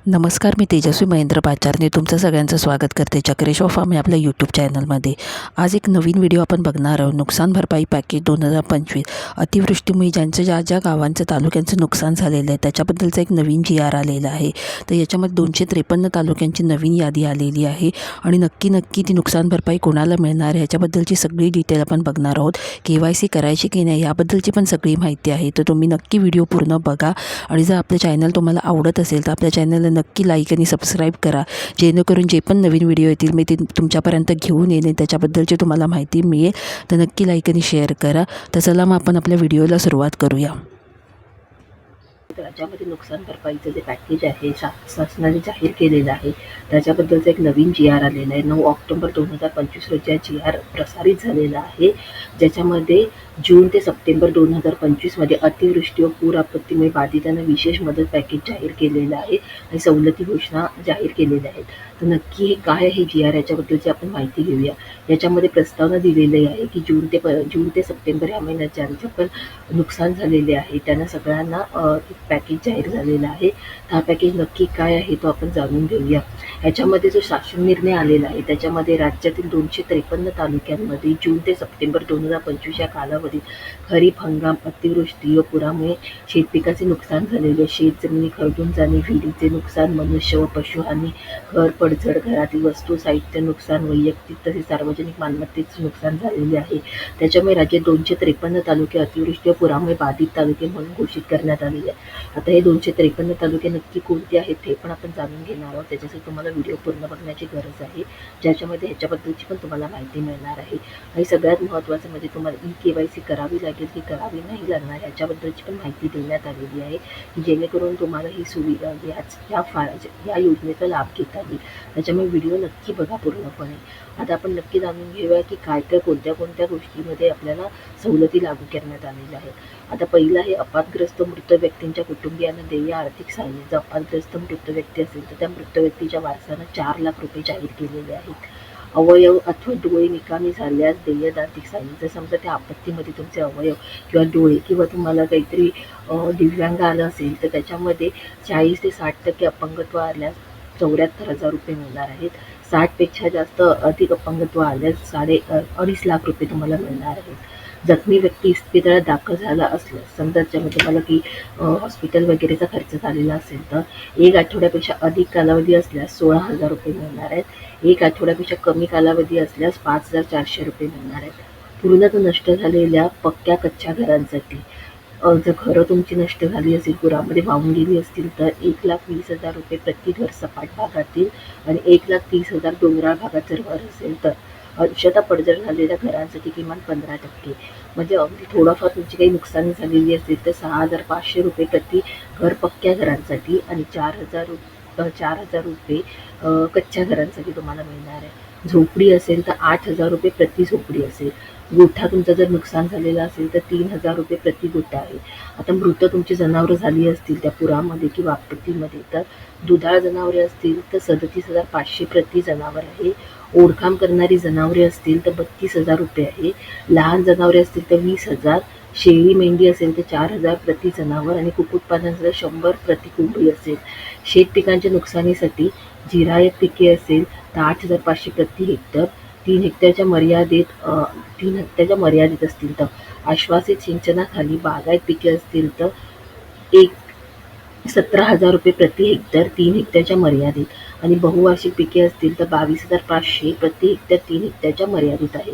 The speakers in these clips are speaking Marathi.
नमस्कार, मी तेजस्वी महेंद्र पाचारने तुमचं सगळ्यांचं स्वागत करते चक्रेश ऑफ फार्म या आपल्या यूट्यूब चॅनलमध्ये। आज एक नवीन व्हिडिओ आपण बघणार आहोत। नुकसान भरपाई पॅकेज 2025 अतिवृष्टीमुळे ज्या ज्या गावांचं तालुक्यांचं नुकसान झालेलं आहे त्याच्याबद्दलचा एक नवीन GR आलेला आहे। तर याच्यामध्ये 253 तालुक्यांची नवीन यादी आलेली आहे आणि नक्की ती नुकसान भरपाई कोणाला मिळणार आहे याच्याबद्दलची सगळी डिटेल आपण बघणार आहोत। KYC करायची की नाही याबद्दलची पण सगळी माहिती आहे। तर तुम्ही नक्की व्हिडिओ पूर्ण बघा आणि जर आपलं चॅनल तुम्हाला आवडत असेल तर आपल्या चॅनलला नक्की लाईक आणि सबस्क्राईब करा, जेणेकरून जे पण नवीन व्हिडिओ येतील मी ते तुमच्यापर्यंत घेऊन येणे त्याच्याबद्दलची तुम्हाला माहिती मिळेल। तर नक्की लाईक आणि शेअर करा। तर चला मग आपण आपल्या व्हिडिओला सुरुवात करूया। राज्यामध्ये नुकसान भरपाईचं जे पॅकेज आहे शासनाने जाहीर केलेलं आहे त्याच्याबद्दलचं एक नवीन GR आलेला आहे। 9 ऑक्टोबर 2025 रोजी GR प्रसारित झालेला आहे, ज्याच्यामध्ये जून ते सप्टेंबर 2025 मध्ये अतिवृष्टी व पूर आपत्तीमुळे बाधितांना विशेष मदत पॅकेज जाहीर केलेलं आहे आणि सवलती घोषणा जाहीर केलेल्या आहेत। तर नक्की हे काय आहे GR याच्याबद्दलची आपण माहिती घेऊया। याच्यामध्ये प्रस्तावना दिलेली आहे की जून ते सप्टेंबर या महिन्यात ज्यांचे पण नुकसान झालेले आहे त्यांना सगळ्यांना पॅकेज जाहीर झालेला आहे। हा पॅकेज नक्की काय आहे तो आपण जाणून घेऊया। ह्याच्यामध्ये जो शासन निर्णय आलेला आहे त्याच्यामध्ये राज्यातील 253 तालुक्यांमध्ये जून ते सप्टेंबर 2025 या कालावधीत खरीप हंगाम अतिवृष्टी व पुरामुळे शेतपिकाचे नुकसान झालेले, शेतजमिनी खरडून जाणे, विहिरीचे नुकसान, मनुष्य व पशुहानी, घर पडझड, घरातील वस्तू साहित्य नुकसान, वैयक्तिक तसेच सार्वजनिक मालमत्तेचे नुकसान झालेले आहे। त्याच्यामुळे राज्यात 253 तालुके अतिवृष्टी व पुरामुळे बाधित तालुके म्हणून घोषित करण्यात आलेले आहे। आता हे 253 तालुके नक्की कोणते आहेत हे पण आपण जाणून घेणार आहोत। त्याच्यासाठी तुम्हाला व्हिडिओ पूर्ण बघण्याची गरज आहे, ज्याच्यामध्ये ह्याच्याबद्दलची पण तुम्हाला माहिती मिळणार आहे। आणि सगळ्यात महत्त्वाचं म्हणजे तुम्हाला KYC करावी लागेल की करावी नाही लागणार ह्याच्याबद्दलची पण माहिती देण्यात आलेली आहे, जेणेकरून तुम्हाला ही सुविधा या योजनेचा लाभ घेता येईल। त्याच्यामुळे व्हिडिओ नक्की बघा पूर्णपणे। आता आपण नक्की जाणून घेऊया की कोणत्या गोष्टीमध्ये आपल्याला सवलती लागू करण्यात आलेल्या आहेत। आता पहिलं आहे अपघातग्रस्त मृत व्यक्तींच्या कुटुंबियांना देय आर्थिक सहाय्य। जर अपघातग्रस्त मृत व्यक्ती असेल तर त्या मृत व्यक्तीच्या वारसांना 4 लाख रुपये जाहीर केलेले आहेत। अवयव अथवा डोळे निकामी झाल्यास देय आर्थिक सहाय्य। जर समजा त्या आपत्तीमध्ये तुमचे अवयव किंवा डोळे किंवा तुम्हाला काहीतरी दिव्यांग आलं असेल तर त्याच्यामध्ये 40 ते 60% अपंगत्व आल्यास 74,000 रुपये मिळणार आहेत। 60 पेक्षा जास्त अधिक अपंगत्व आल्यास 2.5 लाख रुपये तुम्हाला मिळणार आहेत। जखमी व्यक्ती इस्पितळात दाखल झाला असल्यास समजा त्याच्यामध्ये तुम्हाला की हॉस्पिटल वगैरेचा खर्च झालेला असेल तर 1 आठवड्यापेक्षा अधिक कालावधी असल्यास 16,000 रुपये मिळणार आहेत। 1 आठवड्यापेक्षा कमी कालावधी असल्यास 5,400 रुपये मिळणार आहेत। पूर्णतः नष्ट झालेल्या पक्क्या कच्च्या घरांसाठी जर घरं तुमची नष्ट झाली असेल, पुरामध्ये वाहून गेली असतील तर 1,20,000 रुपये प्रति घर सपाट भागातील आणि 1,30,000 डोंगराळ भागात जर घर असेल तर अंशतः पडझड झालेल्या घरांसाठी किमान 15%, म्हणजे अगदी थोडंफार तुमची काही नुकसानी झालेली असेल तर 6,500 रुपये प्रति घर पक्क्या घरांसाठी आणि 4,000 रुपये कच्च्या घरांसाठी तुम्हाला मिळणार आहे। झोपडी असेल तर 8,000 रुपये प्रति झोपडी असेल। गोठा तुमचं जर नुकसान झालेलं असेल तर 3,000 रुपये प्रति गोठा आहे। आता मृत तुमची जनावरं झाली असतील त्या पुरामध्ये किंवा आपत्तीमध्ये तर दुधाळ जनावरे असतील तर 37,500 प्रति जनावर आहे। ओढखाम करणारी जनावरे असतील तर 32,000 रुपये आहे। लहान जनावरे असतील तर 20,000, शेळी मेंढी असेल तर 4,000 प्रति जनावर आणि कुक्कुटपालन असेल 100 प्रति कोंबडी असेल। शेत पिकांच्या नुकसानीसाठी जिरायत पिके असेल तर 8,500 प्रति हेक्टर। 3 हेक्टरच्या मर्यादित असतील तर आश्वासित सिंचनाखाली बागायत पिके असतील तर 17,000 रुपये प्रति हेक्टर 3 हेक्टरच्या मर्यादित आणि बहुवार्षिक पिके असतील तर 22,500 प्रति हेक्टर 3 हेक्टरच्या मर्यादित आहे।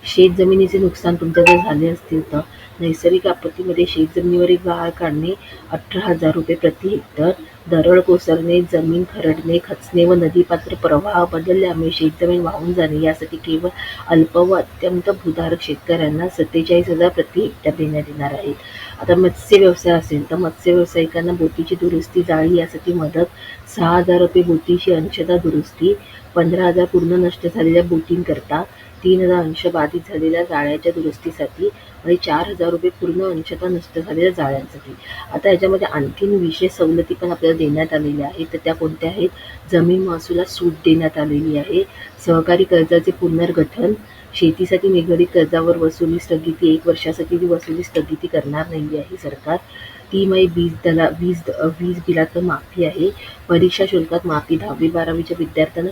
शेत जमिनीचे नुकसान तुमचं जर झाले असतील तर नैसर्गिक आपत्तीमध्ये शेतजमिनीवरील गाळ काढणे 18,000 रुपये प्रति हेक्टर। दरड कोसळणे, जमीन खरडणे, खचणे व नदीपात्र प्रवाह बदलल्यामुळे शेतजमीन वाहून जाणे यासाठी केवळ अल्प व अत्यंत भूधारक शेतकऱ्यांना 47,000 प्रति हेक्टर देण्यात येणार आहे। आता मत्स्य व्यवसाय असेल तर मत्स्य व्यावसायिकांना बोटीची दुरुस्ती, जाळी यासाठी मदत 6,000 रुपये बोटीची अंशतः दुरुस्ती, 15,000 पूर्ण नष्ट झालेल्या बोटींकरता, 3,000 अंश बाधित झालेल्या जाळ्याच्या दुरुस्तीसाठी आणि 4,000 रुपये पूर्ण अंशतः नष्ट झालेल्या जाळ्यांसाठी। आता याच्यामध्ये आणखीन विशेष सवलती पण आपल्याला देण्यात आलेल्या आहेत, तर त्या कोणत्या आहेत? जमीन महसुलात सूट देण्यात आलेली आहे, सहकारी कर्जाचे पुनर्गठन, शेतीसाठी निगडीत कर्जावर वसुली स्थगिती 1 वर्षासाठी वसुली स्थगिती करणार नाही आहे सरकार। तिमाही वीज बिलात माफी आहे. परीक्षा शुल्कात माफी 10वी-12वीच्या विद्यार्थ्यांना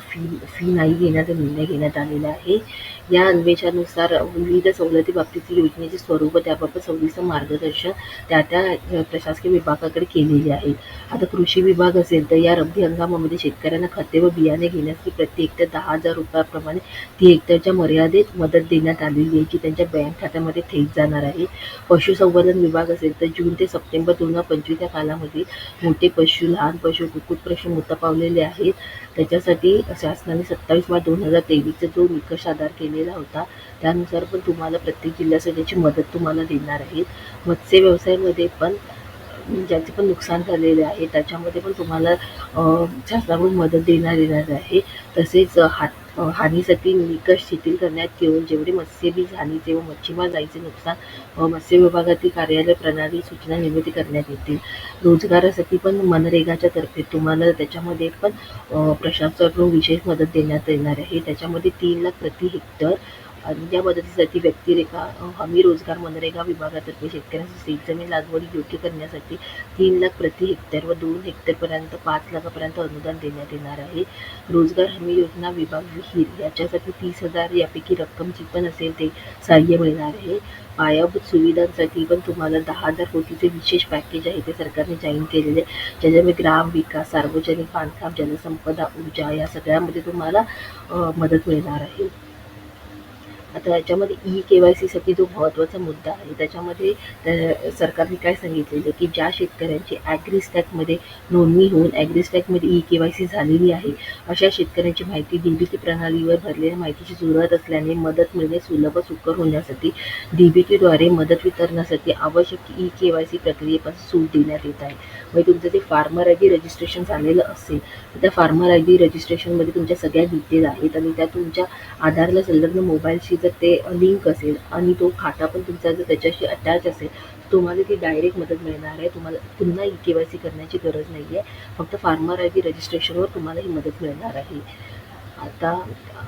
फी नाही घेण्याचा निर्णय घेण्यात आलेला आहे. या अन्वेषणानुसार विविध सवलतीबाबतीतील योजनेचे स्वरूप व त्याबाबत सविस्तर मार्गदर्शन त्या प्रशासकीय विभागाकडे केलेले आहे. आता कृषी विभाग असेल तर या रब्बी हंगामामध्ये शेतकऱ्यांना खते व बियाणे घेण्यासाठी प्रति हेक्टर 10,000 रुपयाप्रमाणे 3 हेक्टरच्या मर्यादेत मदत देण्यात आलेली आहे, जी त्यांच्या बँक खात्यामध्ये थेट जाणार आहे. पशुसंवर्धन विभाग असेल तर जून ते सप्टेंबर 2025 या कालावधीत मोठे पशु, लहान पशु, कुक्कुट पशु मृत पावलेले आहेत. त्याच्यासाठी शासनाने 27 मार्च 2023 जो निकष सादर केलेला होता, त्यानुसार पण तुम्हाला प्रत्येक जिल्ह्यासाठी त्याची मदत तुम्हाला देणार आहेत. मत्स्य व्यवसायामध्ये पण ज्याचे पण नुकसान झालेले आहे त्याच्यामध्ये पण तुम्हाला शासनाकडून मदत देण्यात येणार आहे. तसेच हानीसाठी निकष शिथिल करण्यात केवळ जेवढे मत्स्यबीज हानीचे व मच्छीमार जाळीचे नुकसान मत्स्य विभागातील कार्यालय प्रणाली सूचना निर्मिती करण्यात येतील. रोजगारासाठी पण मनरेगाच्या तर्फे तुम्हाला त्याच्यामध्ये पण प्रशासनाकडून विशेष मदत देण्यात येणार आहे. त्याच्यामध्ये 3 लाख प्रति हेक्टर आणि या मदतीसाठी व्यक्तिरेखा हमी रोजगार मनरेगा विभागातर्फे शेतकऱ्यांची शेतजमीन लागवड योग्य करण्यासाठी 3 लाख प्रति हेक्टर व 2 हेक्टरपर्यंत 5 लाखापर्यंत अनुदान देण्यात येणार आहे. रोजगार हमी योजना विभाग विहीर याच्यासाठी 30,000 यापैकी रक्कम जी पण असेल ते सहाय्य मिळणार आहे. पायाभूत सुविधांसाठी पण तुम्हाला 10,000 कोटीचे विशेष पॅकेज आहे ते सरकारने जाहीर केलेले, ज्याच्यामध्ये ग्राम विकास, सार्वजनिक बांधकाम, जलसंपदा, ऊर्जा या सगळ्यामध्ये तुम्हाला मदत मिळणार आहे. आता याच्यामध्ये KYCसाठी जो महत्त्वाचा मुद्दा आहे त्याच्यामध्ये सरकारने काय सांगितलेलं की ज्या शेतकऱ्यांची ॲग्रीस्टॅकमध्ये नोंदणी होऊन ॲग्रीस्टॅकमध्ये KYC झालेली आहे, अशा शेतकऱ्यांची माहिती DBT प्रणालीवर भरलेल्या माहितीची जरूरत असल्याने मदत मिळणे सुलभ व सुकर होण्यासाठी DBTद्वारे मदत वितरणासाठी आवश्यक KYC प्रक्रियेपासून सूट देण्यात येत आहे. म्हणजे तुमचं ते फार्मर ID रजिस्ट्रेशन झालेलं असेल तर त्या फार्मर ID रजिस्ट्रेशनमध्ये तुमच्या सगळ्या डिटेल आहेत आणि त्या तुमच्या आधारला संलग्न मोबाईलशी जर ते लिंक असेल आणि तो खाता पण तुमचा जर त्याच्याशी अटॅच असेल तर तुम्हाला ती डायरेक्ट मदत मिळणार आहे. तुम्हाला पुन्हा KYC करण्याची गरज नाही आहे. फक्त फार्मर ID रजिस्ट्रेशनवर तुम्हाला ही मदत मिळणार आहे. आता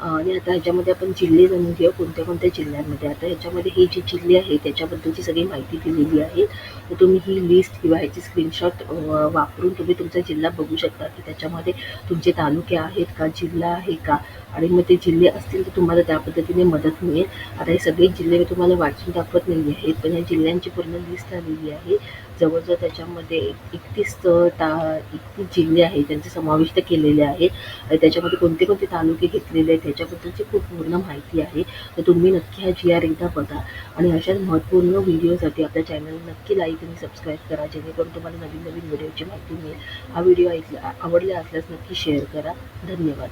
ह्याच्यामध्ये आपण जिल्हे जाणून घेऊ कोणत्या कोणत्या जिल्ह्यांमध्ये. आता ह्याच्यामध्ये हे जे जिल्हे आहेत त्याच्याबद्दलची सगळी माहिती दिलेली आहे. तर तुम्ही ही लिस्ट किंवा ह्याची स्क्रीनशॉट वापरून तुम्ही तुमचा जिल्हा बघू शकता की त्याच्यामध्ये तुमचे तालुके आहेत का, जिल्हा आहे का, आणि मग ते जिल्हे असतील तर तुम्हाला त्या पद्धतीने मदत मिळेल. आता हे सगळे जिल्हे मी तुम्हाला वाचून दाखवत नाही आहेत, पण या जिल्ह्यांची पूर्ण लिस्ट आलेली आहे. जवळजवळ त्याच्यामध्ये 31 जिल्हे आहेत त्यांचे समाविष्ट केलेले आहेत. त्याच्यामध्ये कोणते कोणते तालुके घेतलेले आहेत त्याच्याबद्दलची खूप पूर्ण माहिती आहे. तर तुम्ही नक्की हा GR एकदा बघा आणि अशाच महत्त्वपूर्ण व्हिडिओसाठी आपल्या चॅनल नक्की लाईक आणि सबस्क्राईब करा, जेणेकरून तुम्हाला नवीन नवीन व्हिडिओची माहिती मिळेल. हा व्हिडिओ आवडला असल्यास नक्की शेअर करा. धन्यवाद.